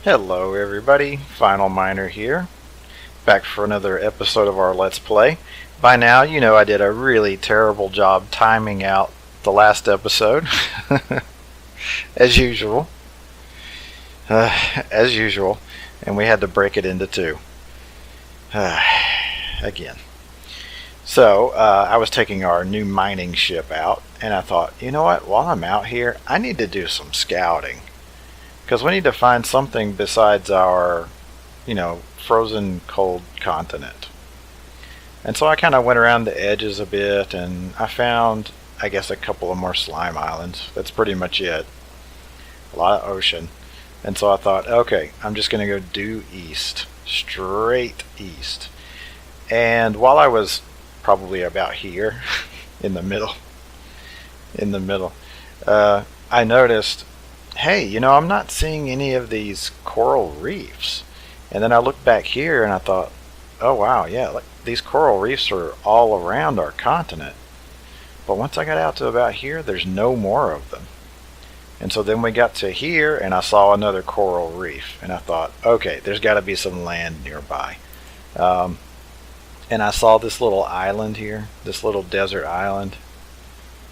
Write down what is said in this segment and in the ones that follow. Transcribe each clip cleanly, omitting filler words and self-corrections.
Hello everybody, Final Miner here, back for another episode of our Let's Play. By now, you know I did a really terrible job timing out the last episode, as usual, as usual, and we had to break it into two, again. So, I was taking our new mining ship out, and I thought, you know what, while I'm out here, I need to do some scouting. Because we need to find something besides our, frozen cold continent. And so I kind of went around the edges a bit, and I found, I guess, a couple of more slime islands. That's pretty much it. A lot of ocean. And so I thought, okay, I'm just going to go due east. Straight east. And while I was probably about here, in the middle, I noticed, hey, I'm not seeing any of these coral reefs. And then I looked back here and I thought, oh wow, yeah, like these coral reefs are all around our continent. But once I got out to about here, there's no more of them. And so then we got to here and I saw another coral reef. And I thought, okay, there's got to be some land nearby. And I saw this little island here, this little desert island.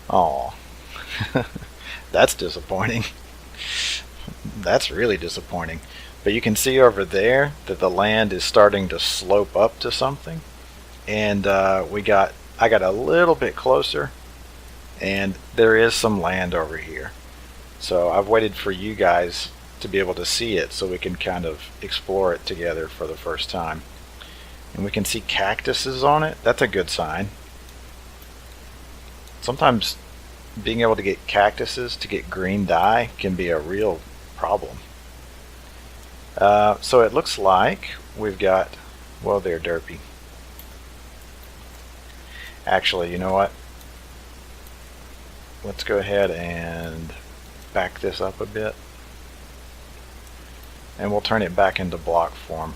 Aw, that's disappointing. That's really disappointing. But you can see over there that the land is starting to slope up to something. And I got a little bit closer, and there is some land over here. So I've waited for you guys to be able to see it so we can kind of explore it together for the first time. And we can see cactuses on it. That's a good sign. Sometimes being able to get cactuses to get green dye can be a real problem. So it looks like we've got, well, they're derpy. Actually, you know what? Let's go ahead and back this up a bit. And we'll turn it back into block form.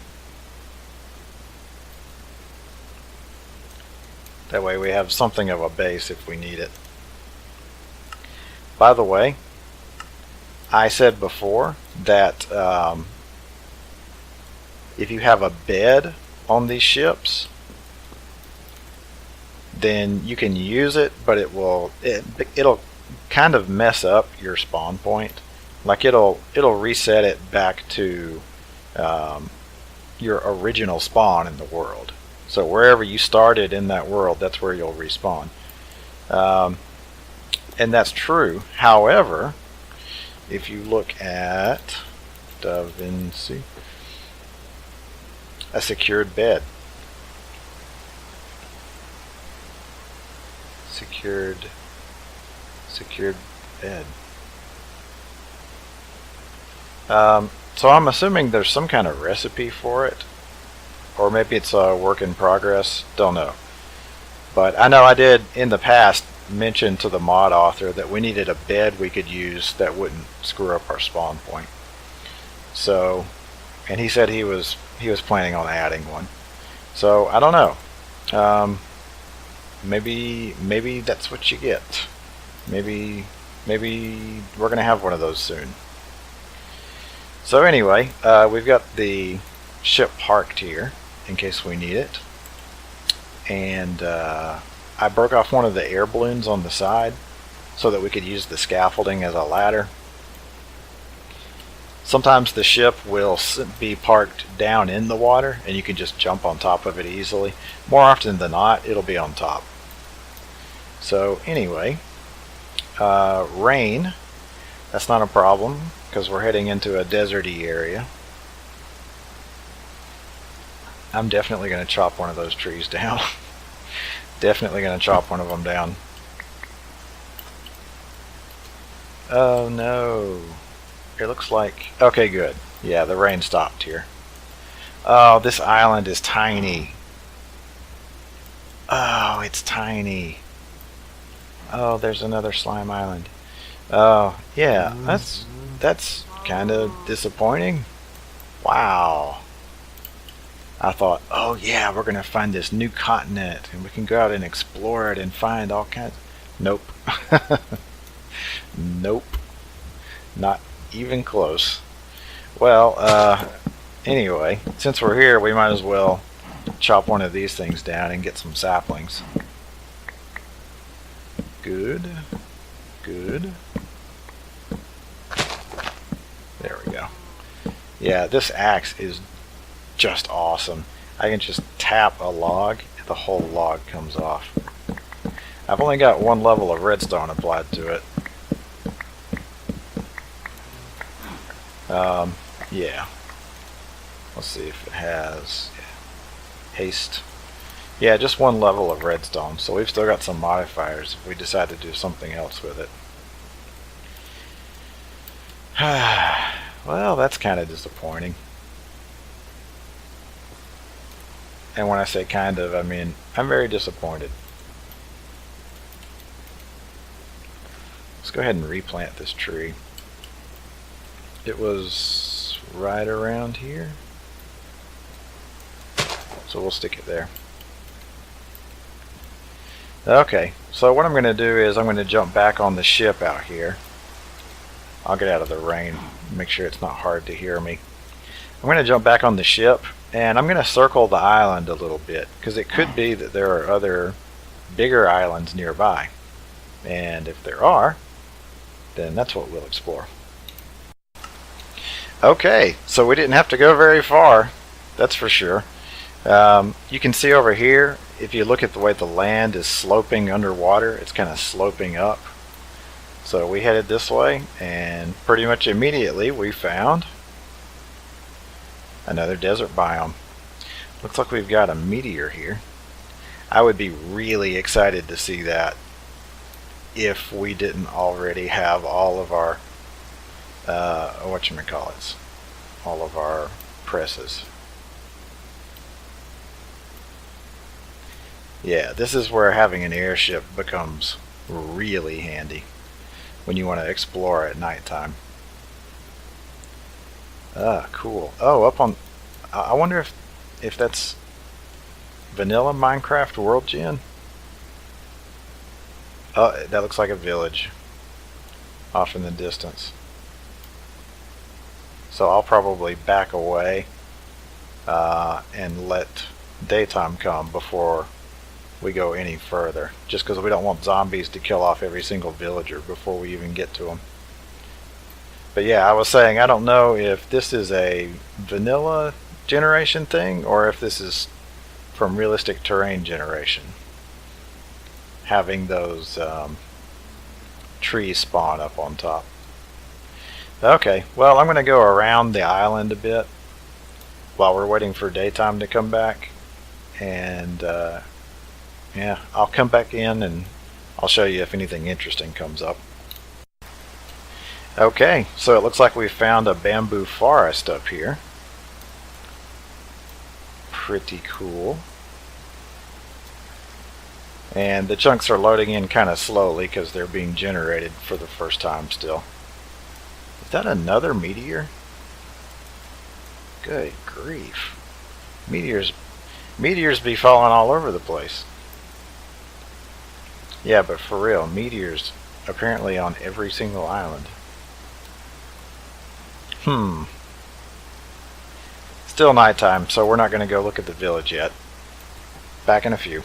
That way we have something of a base if we need it. By the way, I said before that if you have a bed on these ships, then you can use it, but it'll kind of mess up your spawn point. Like it'll reset it back to your original spawn in the world. So wherever you started in that world, that's where you'll respawn. And that's true. However, if you look at Da Vinci, a secured bed. Secured bed. So I'm assuming there's some kind of recipe for it. Or maybe it's a work in progress. Don't know. But I know I did in the past mention to the mod author that we needed a bed we could use that wouldn't screw up our spawn point. So, and he said he was planning on adding one. So I don't know. Maybe that's what you get. Maybe we're gonna have one of those soon. So anyway, we've got the ship parked here in case we need it. And I broke off one of the air balloons on the side so that we could use the scaffolding as a ladder. Sometimes the ship will be parked down in the water and you can just jump on top of it easily. More often than not, it'll be on top. So anyway, rain, that's not a problem because we're heading into a deserty area. I'm definitely going to chop one of those trees down. Definitely going to chop one of them down. Oh no. It looks like... Okay, good. Yeah, the rain stopped here. Oh, this island is tiny. Oh, it's tiny. Oh, there's another slime island. Oh, yeah, that's kind of disappointing. Wow. I thought, oh yeah, we're going to find this new continent and we can go out and explore it and find all kinds. Nope. Nope. Not even close. Well, anyway, since we're here, we might as well chop one of these things down and get some saplings. Good. Good. There we go. Yeah, this axe is just awesome. I can just tap a log and the whole log comes off. I've only got one level of redstone applied to it. Yeah. Let's see if it has haste. Yeah, just one level of redstone, so we've still got some modifiers if we decide to do something else with it. Well, that's kind of disappointing. And when I say kind of, I mean I'm very disappointed. Let's go ahead and replant this tree. It was right around here, so we'll stick it there. Okay, so what I'm going to do is I'm going to jump back on the ship out here. I'll get out of the rain, make sure it's not hard to hear me. I'm going to jump back on the ship and I'm going to circle the island a little bit, because it could be that there are other bigger islands nearby, and if there are, then that's what we'll explore. Okay, so we didn't have to go very far, that's for sure. You can see over here, if you look at the way the land is sloping underwater, it's kind of sloping up. So we headed this way, and pretty much immediately we found another desert biome. Looks like we've got a meteor here. I would be really excited to see that if we didn't already have all of our whatchamacallits, all of our presses. Yeah, this is where having an airship becomes really handy when you want to explore at nighttime. Cool. Oh, up on, I wonder if that's vanilla Minecraft World Gen. Oh, that looks like a village off in the distance. So I'll probably back away and let daytime come before we go any further, just because we don't want zombies to kill off every single villager before we even get to them. But yeah, I was saying, I don't know if this is a vanilla generation thing or if this is from realistic terrain generation, having those trees spawn up on top. Okay, well, I'm going to go around the island a bit while we're waiting for daytime to come back, and yeah, I'll come back in and I'll show you if anything interesting comes up. Okay, so it looks like we found a bamboo forest up here. Pretty cool. And the chunks are loading in kind of slowly because they're being generated for the first time still. Is that another meteor? Good grief. Meteors be falling all over the place. Yeah, but for real, meteors apparently on every single island. Still nighttime, so we're not going to go look at the village yet. Back in a few.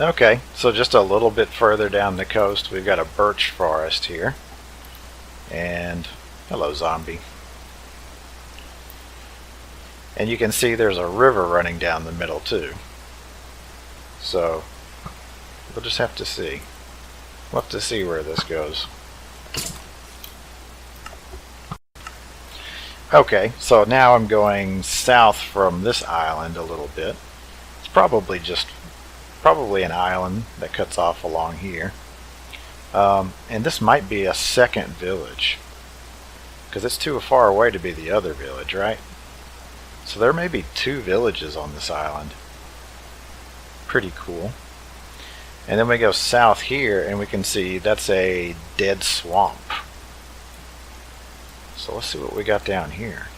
Okay, so just a little bit further down the coast, we've got a birch forest here. And hello, zombie. And you can see there's a river running down the middle too. So we'll just have to see. We'll have to see where this goes. Okay, so now I'm going south from this island a little bit. It's probably an island that cuts off along here. And this might be a second village, because it's too far away to be the other village, right? So there may be two villages on this island. Pretty cool. And then we go south here and we can see that's a dead swamp. So let's see what we got down here.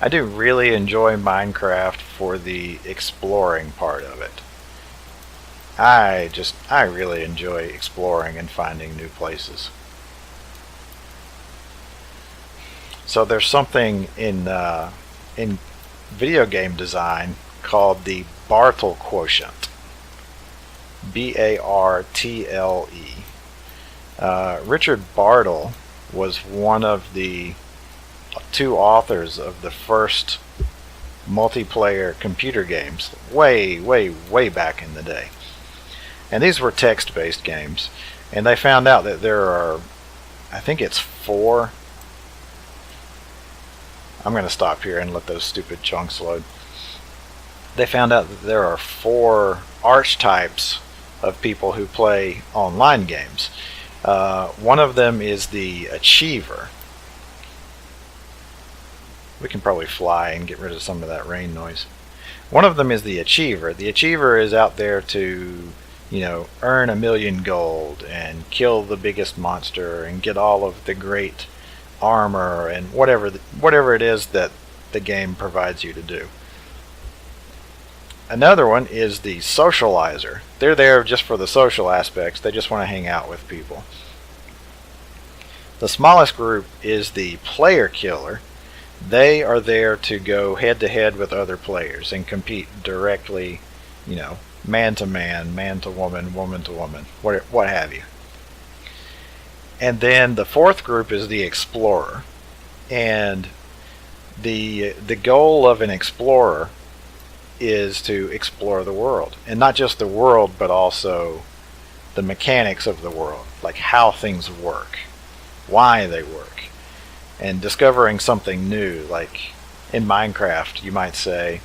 I do really enjoy Minecraft for the exploring part of it. I really enjoy exploring and finding new places. So there's something in video game design called the Bartle quotient. B-A-R-T-L-E. Richard Bartle was one of the two authors of the first multiplayer computer games way back in the day. And these were text-based games. And they found out that there are, I think it's 4. I'm going to stop here and let those stupid chunks load. They found out that there are 4 archetypes of people who play online games. One of them is the achiever. We can probably fly and get rid of some of that rain noise. One of them is the achiever. The achiever is out there to, earn 1 million gold and kill the biggest monster and get all of the great armor and whatever it is that the game provides you to do. Another one is the socializer. They're there just for the social aspects. They just want to hang out with people. The smallest group is the player killer. They are there to go head to head with other players and compete directly, man to man, man to woman, woman to woman, what have you. And then the 4th group is the explorer. And the goal of an explorer is to explore the world. And not just the world, but also the mechanics of the world, like how things work, why they work, and discovering something new. Like in Minecraft, you might say,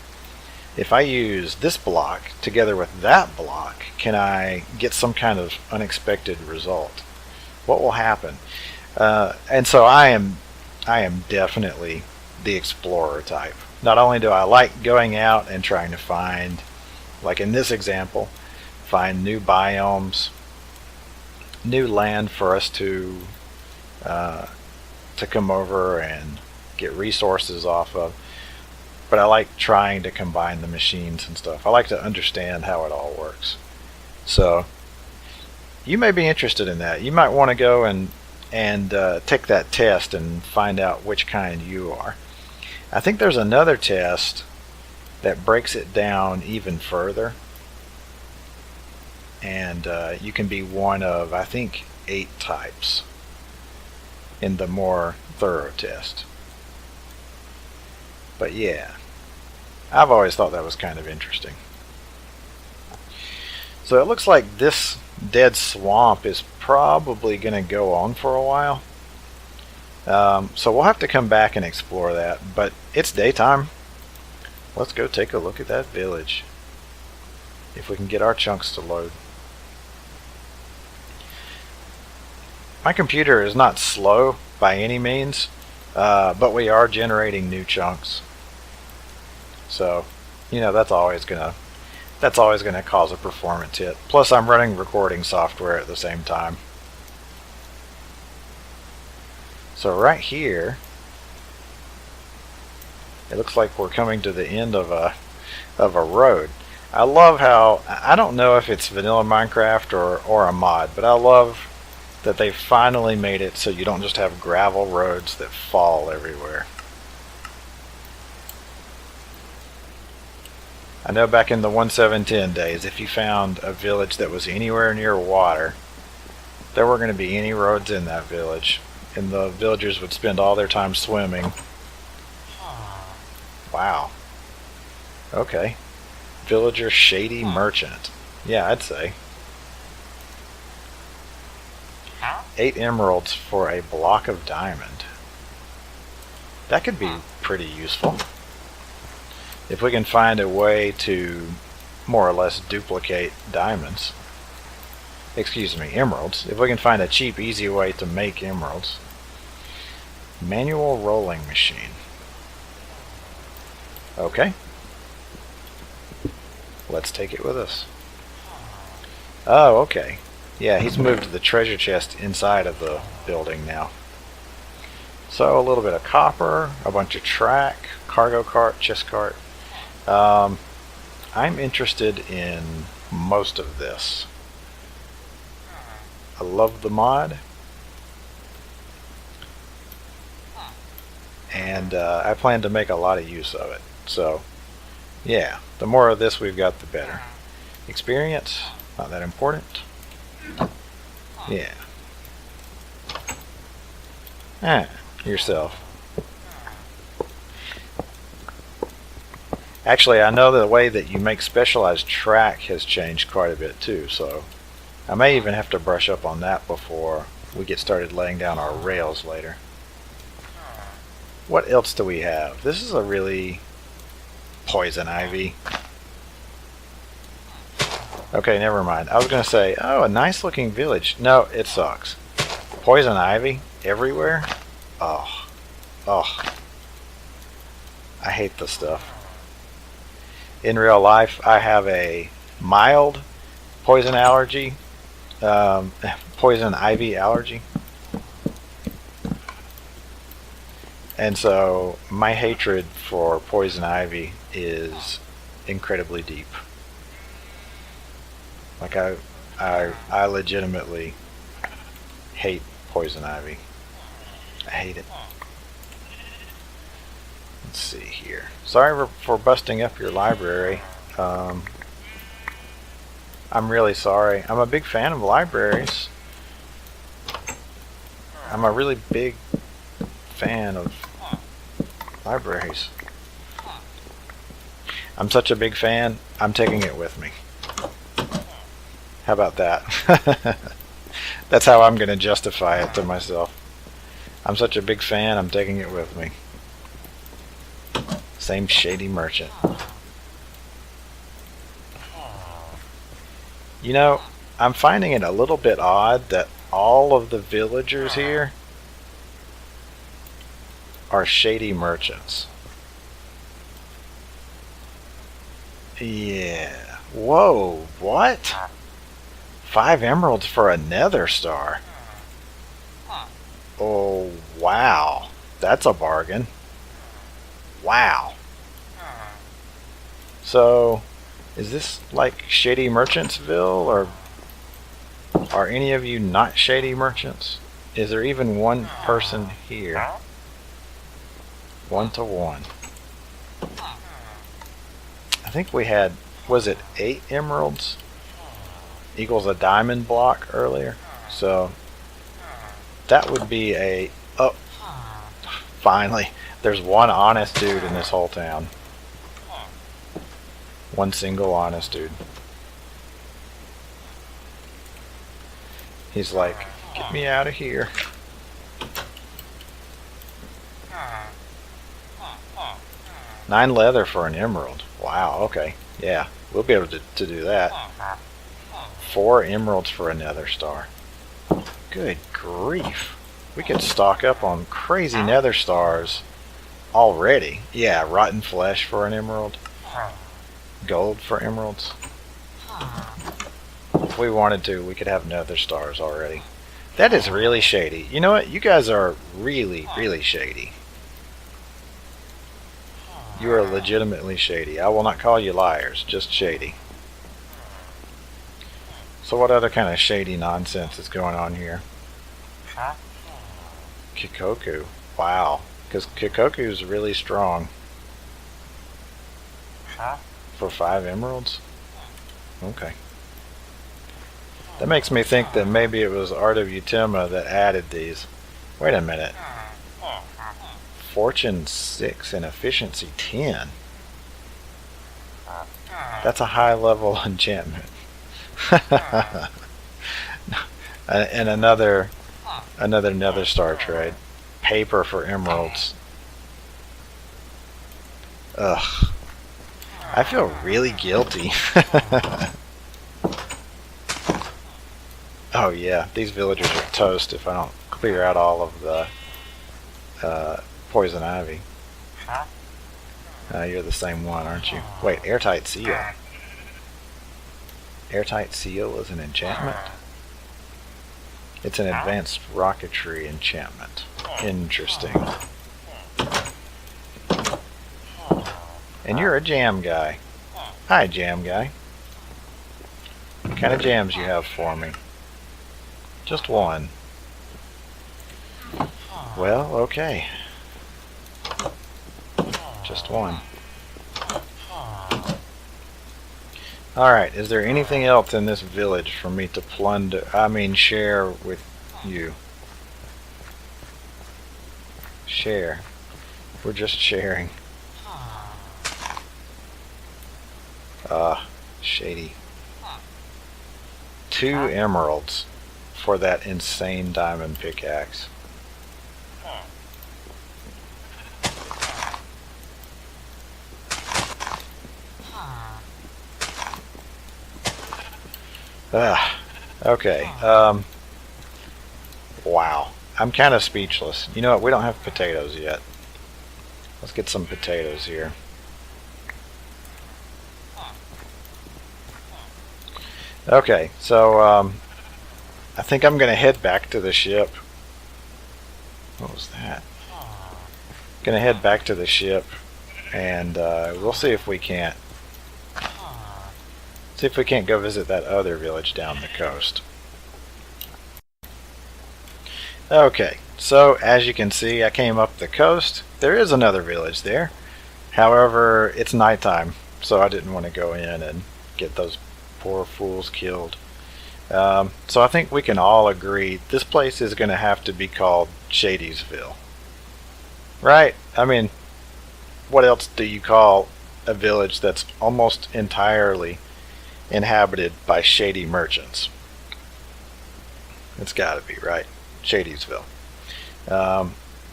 if I use this block together with that block, can I get some kind of unexpected result? What will happen? And so I am definitely the explorer type. Not only do I like going out and trying to find, like in this example, find new biomes, new land for us to come over and get resources off of, but I like trying to combine the machines and stuff. I like to understand how it all works. So you may be interested in that. You might want to go and take that test and find out which kind you are. I think there's another test that breaks it down even further, and you can be one of, I think, 8 types in the more thorough test. But yeah, I've always thought that was kind of interesting. So it looks like this dead swamp is probably going to go on for a while. So we'll have to come back and explore that, but it's daytime. Let's go take a look at that village, if we can get our chunks to load. My computer is not slow by any means, but we are generating new chunks. So, that's always gonna cause a performance hit. Plus, I'm running recording software at the same time. So right here, it looks like we're coming to the end of a road. I love how, I don't know if it's vanilla Minecraft or a mod, but I love that they finally made it so you don't just have gravel roads that fall everywhere. I know back in the 1.7.10 days, if you found a village that was anywhere near water, there weren't going to be any roads in that village, and the villagers would spend all their time swimming. Wow. Okay. Villager Shady Merchant. Yeah, I'd say. 8 emeralds for a block of diamond. That could be pretty useful. If we can find a way to more or less duplicate diamonds. Excuse me, emeralds. If we can find a cheap, easy way to make emeralds. Manual rolling machine. Okay. Let's take it with us. Oh, okay. Yeah, he's moved the treasure chest inside of the building now. So a little bit of copper, a bunch of track, cargo cart, chest cart. I'm interested in most of this. I love the mod. and I plan to make a lot of use of it. So, yeah, the more of this we've got, the better. Experience, not that important. Yeah. Yourself. Actually, I know the way that you make specialized track has changed quite a bit too, so I may even have to brush up on that before we get started laying down our rails later. What else do we have? This is a really poison ivy. Okay, never mind. I was going to say, oh, a nice looking village. No, it sucks. Poison ivy everywhere? Oh. Oh. I hate this stuff. In real life, I have a mild poison allergy, poison ivy allergy. And so my hatred for poison ivy is incredibly deep. Like I legitimately hate poison ivy. I hate it. Let's see here. Sorry for busting up your library. I'm really sorry. I'm a big fan of libraries. I'm a really big fan of libraries. I'm such a big fan, I'm taking it with me. How about that? That's how I'm going to justify it to myself. I'm such a big fan, I'm taking it with me. Same shady merchant. You know, I'm finding it a little bit odd that all of the villagers here are shady merchants. Yeah. Whoa, what? 5 emeralds for a nether star. Oh, wow. That's a bargain. Wow. So, is this like Shady Merchantsville, or are any of you not shady merchants? Is there even one person here? 1 to 1. I think we had, was it 8 emeralds equals a diamond block earlier? So that would be a, oh, finally, there's one honest dude in this whole town. One single honest dude. He's like, get me out of here. $9 leather for an emerald. Wow, okay. Yeah, we'll be able to do that. 4 emeralds for a nether star. Good grief. We could stock up on crazy nether stars already. Yeah, rotten flesh for an emerald. Gold for emeralds. If we wanted to, we could have nether stars already. That is really shady. You know what? You guys are really, really shady. You are legitimately shady. I will not call you liars, just shady. So what other kind of shady nonsense is going on here? Kikoku. Wow. Because Kikoku is really strong. For 5 emeralds? Okay. That makes me think that maybe it was Art of Utima that added these. Wait a minute. Fortune 6 and efficiency 10. That's a high level enchantment. And another nether star trade. Paper for emeralds. Ugh. I feel really guilty. Oh yeah, these villagers are toast if I don't clear out all of the poison ivy. You're the same one, aren't you? Wait, airtight seal. Airtight seal is an enchantment? It's an advanced rocketry enchantment. Interesting. And you're a jam guy. Hi, jam guy. What kind of jams you have for me? Just one. Well, okay. Just one. Alright, is there anything else in this village for me to plunder, share with you? Share. We're just sharing. Shady. 2 emeralds for that insane diamond pickaxe. Okay. Wow. I'm kind of speechless. You know what? We don't have potatoes yet. Let's get some potatoes here. Okay, so I think I'm going to head back to the ship. What was that? Going to head back to the ship, and we'll see if we can't. See if we can't go visit that other village down the coast. Okay, so as you can see, I came up the coast. There is another village there. However, it's nighttime, so I didn't want to go in and get those poor fools killed. So I think we can all agree this place is going to have to be called Shadysville. Right? I mean, what else do you call a village that's almost entirely inhabited by shady merchants? It's got to be, right? Shadysville.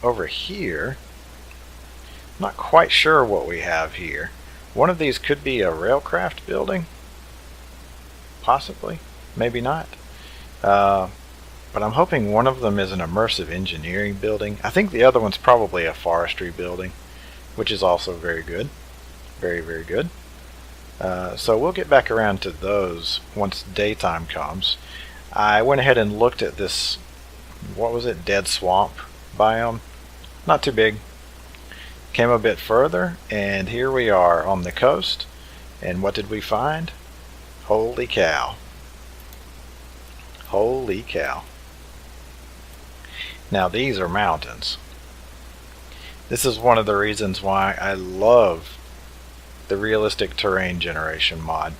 Over here, I'm not quite sure what we have here. One of these could be a railcraft building. Possibly. Maybe not. But I'm hoping one of them is an immersive engineering building. I think the other one's probably a forestry building, which is also very good. Very, very good. So we'll get back around to those once daytime comes. I went ahead and looked at this, what was it, dead swamp biome. Not too big. Came a bit further, and here we are on the coast. And what did we find? Holy cow. Holy cow. Now these are mountains. This is one of the reasons why I love the realistic terrain generation mod.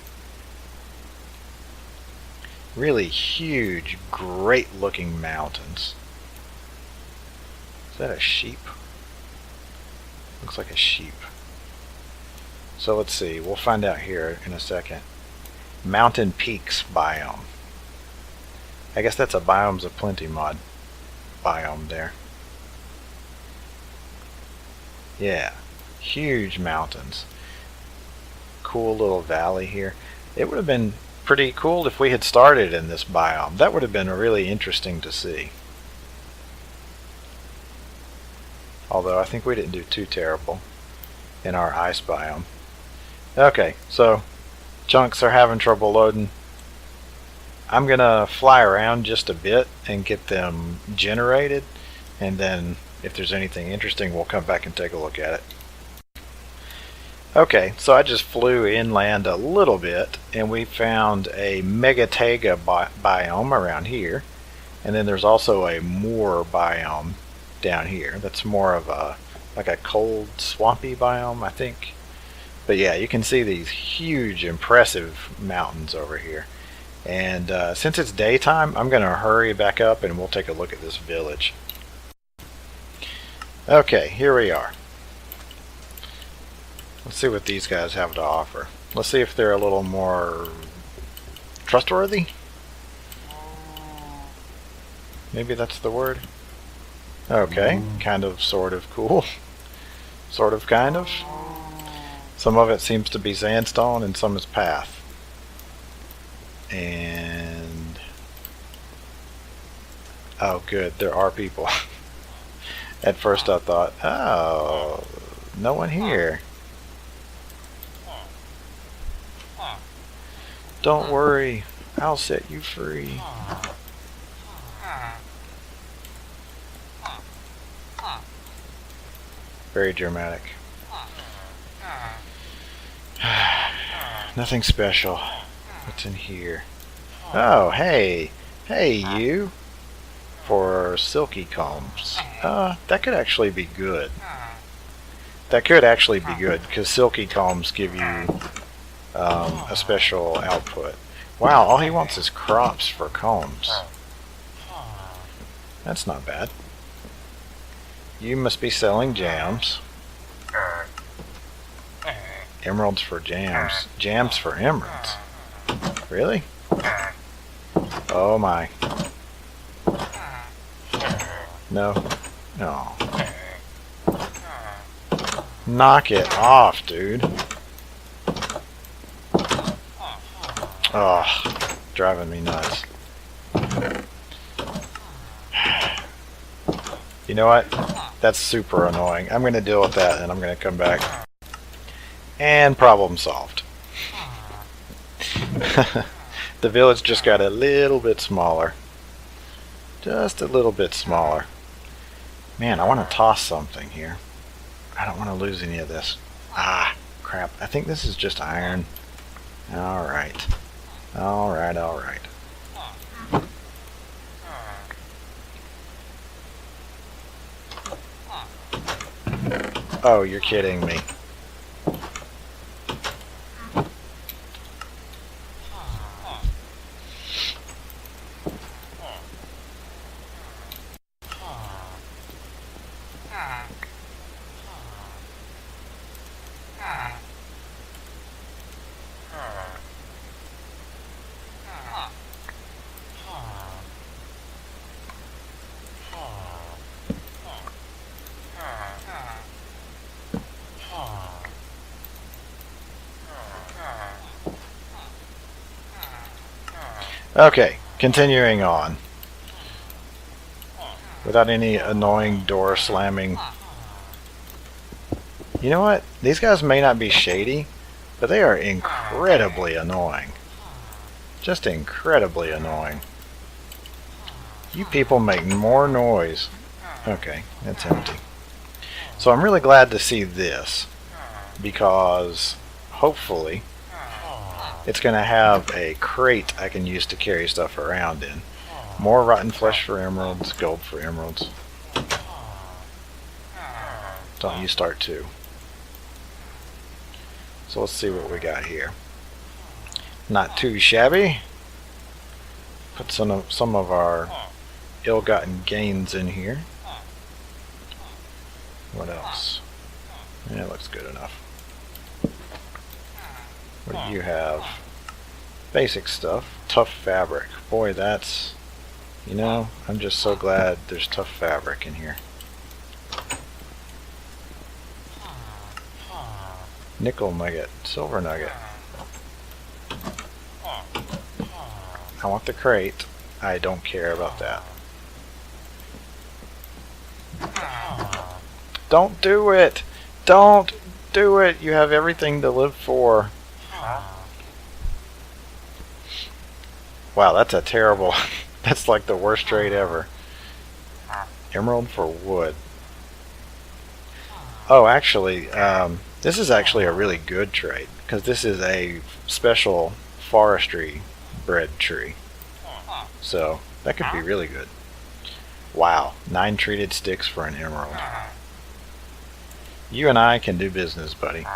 Really huge, great looking mountains. Is that a sheep? Looks like a sheep. So let's see, we'll find out here in a second. Mountain Peaks biome. I guess that's a Biomes of Plenty mod biome there. Yeah, huge mountains. Cool little valley here. It would have been pretty cool if we had started in this biome. That would have been really interesting to see. Although I think we didn't do too terrible in our ice biome. Okay, so chunks are having trouble loading. I'm gonna fly around just a bit and get them generated, and then if there's anything interesting we'll come back and take a look at it. Okay, so I just flew inland a little bit and we found a Megataiga biome around here, and then there's also a moor biome down here. That's more of a like a cold swampy biome, I think. But yeah, you can see these huge impressive mountains over here. And since it's daytime, I'm going to hurry back up and we'll take a look at this village. Okay, here we are. Let's see what these guys have to offer. Let's see if they're a little more trustworthy. Maybe that's the word. Okay, kind of, sort of cool. Sort of, kind of. Some of it seems to be sandstone and some is path. And oh good, there are people. At first I thought, oh, no one here. Don't worry, I'll set you free. Very dramatic. Nothing special. What's in here? Oh, hey. Hey, you. For silky combs. That could actually be good. That could actually be good, because silky combs give you a special output. Wow, all he wants is crops for combs. That's not bad. You must be selling jams. Emeralds for jams. Jams for emeralds. Really? Oh my. No. No. Knock it off, dude. Oh, driving me nuts. You know what? That's super annoying. I'm going to deal with that and I'm going to come back. And problem solved. The village just got a little bit smaller. Just a little bit smaller. Man, I want to toss something here. I don't want to lose any of this. Ah, crap. I think this is just iron. Alright. Alright, alright. Oh, you're kidding me. Okay, continuing on. Without any annoying door slamming. You know what? These guys may not be shady, but they are incredibly annoying. Just incredibly annoying. You people make more noise. Okay, that's empty. So I'm really glad to see this, because hopefully it's going to have a crate I can use to carry stuff around in. More rotten flesh for emeralds, gold for emeralds. Don't you start too. So let's see what we got here. Not too shabby. Put some of our ill-gotten gains in here. What else? Yeah, it looks good enough. What do you have? Basic stuff. Tough fabric. Boy, that's... You know, I'm just so glad there's tough fabric in here. Nickel nugget. Silver nugget. I want the crate. I don't care about that. Don't do it! Don't do it! You have everything to live for. Wow, that's a terrible... That's like the worst trade ever. Emerald for wood. Oh, actually, this is actually a really good trade, because this is a special forestry bred tree. So, that could be really good. Wow, 9 treated sticks for an emerald. You and I can do business, buddy.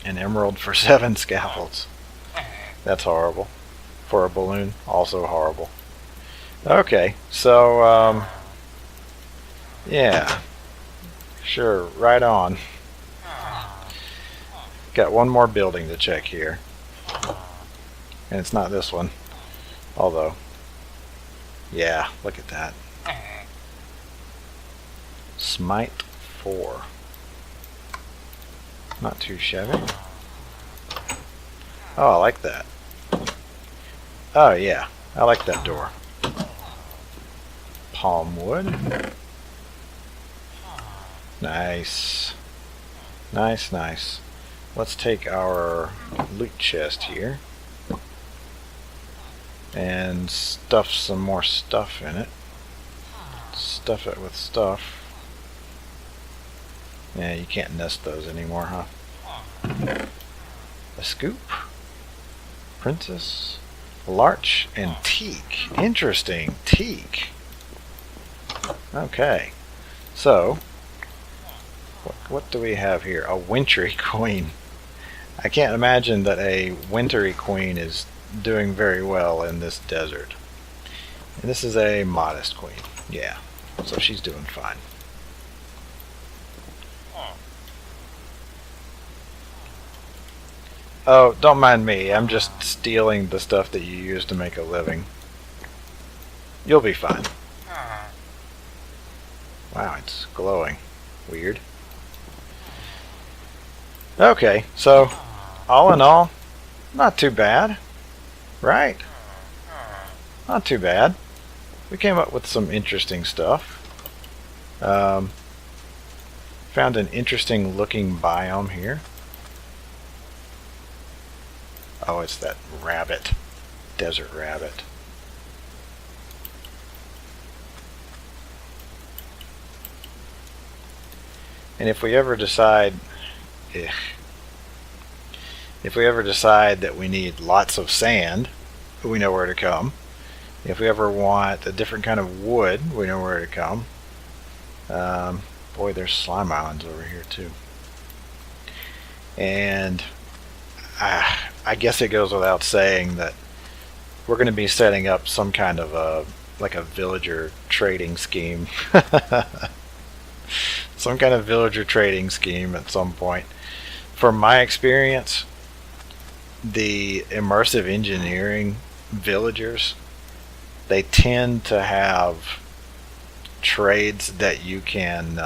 An emerald for 7 scaffolds. That's horrible. For a balloon, also horrible. Okay, so, yeah. Sure, right on. Got one more building to check here. And it's not this one. Although, yeah, look at that. Smite 4. Not too shabby. Oh, I like that. Oh yeah, I like that door. Palm wood. Nice. Nice, nice. Let's take our loot chest here and stuff some more stuff in it. Stuff it with stuff. Yeah, you can't nest those anymore, huh? A scoop. Princess. Larch and teak. Interesting. Teak. Okay. So, What do we have here? A wintry queen. I can't imagine that a wintry queen is doing very well in this desert. And this is a modest queen. Yeah, so she's doing fine. Oh, don't mind me. I'm just stealing the stuff that you use to make a living. You'll be fine. Wow, it's glowing. Weird. Okay, so all in all, not too bad, right? Not too bad. We came up with some interesting stuff. Found an interesting looking biome here. Oh, it's that rabbit. Desert rabbit. And if we ever decide that we need lots of sand, we know where to come. If we ever want a different kind of wood, we know where to come. Boy, there's slime islands over here too. And I guess it goes without saying that we're going to be setting up some kind of a villager trading scheme. Some kind of villager trading scheme at some point. From my experience, the immersive engineering villagers, they tend to have trades that you can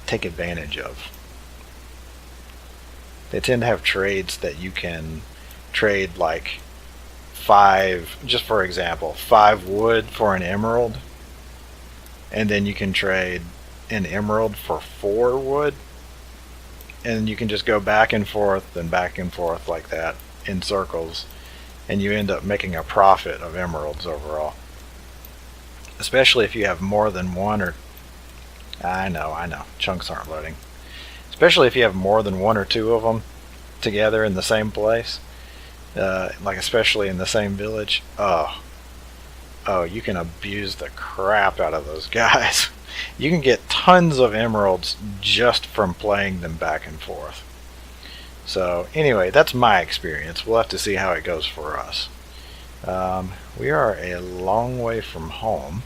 take advantage of. They tend to have trades that you can trade, like just for example, 5 wood for an emerald, and then you can trade an emerald for 4 wood, and you can just go back and forth like that in circles, and you end up making a profit of emeralds overall. Especially if you have more than one, or I know, chunks aren't loading. Especially if you have more than 1 or 2 of them together in the same place, like especially in the same village. Oh, you can abuse the crap out of those guys. You can get tons of emeralds just from playing them back and forth. So anyway, that's my experience. We'll have to see how it goes for us. We are a long way from home.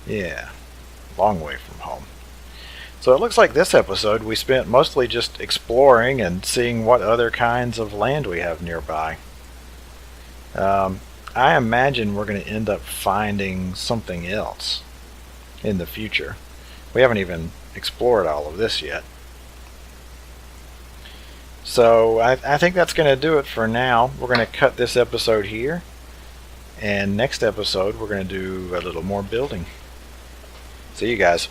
Yeah, long way from home. So it looks like this episode we spent mostly just exploring and seeing what other kinds of land we have nearby. I imagine we're going to end up finding something else in the future. We haven't even explored all of this yet. So I think that's going to do it for now. We're going to cut this episode here, and next episode we're going to do a little more building. See you guys.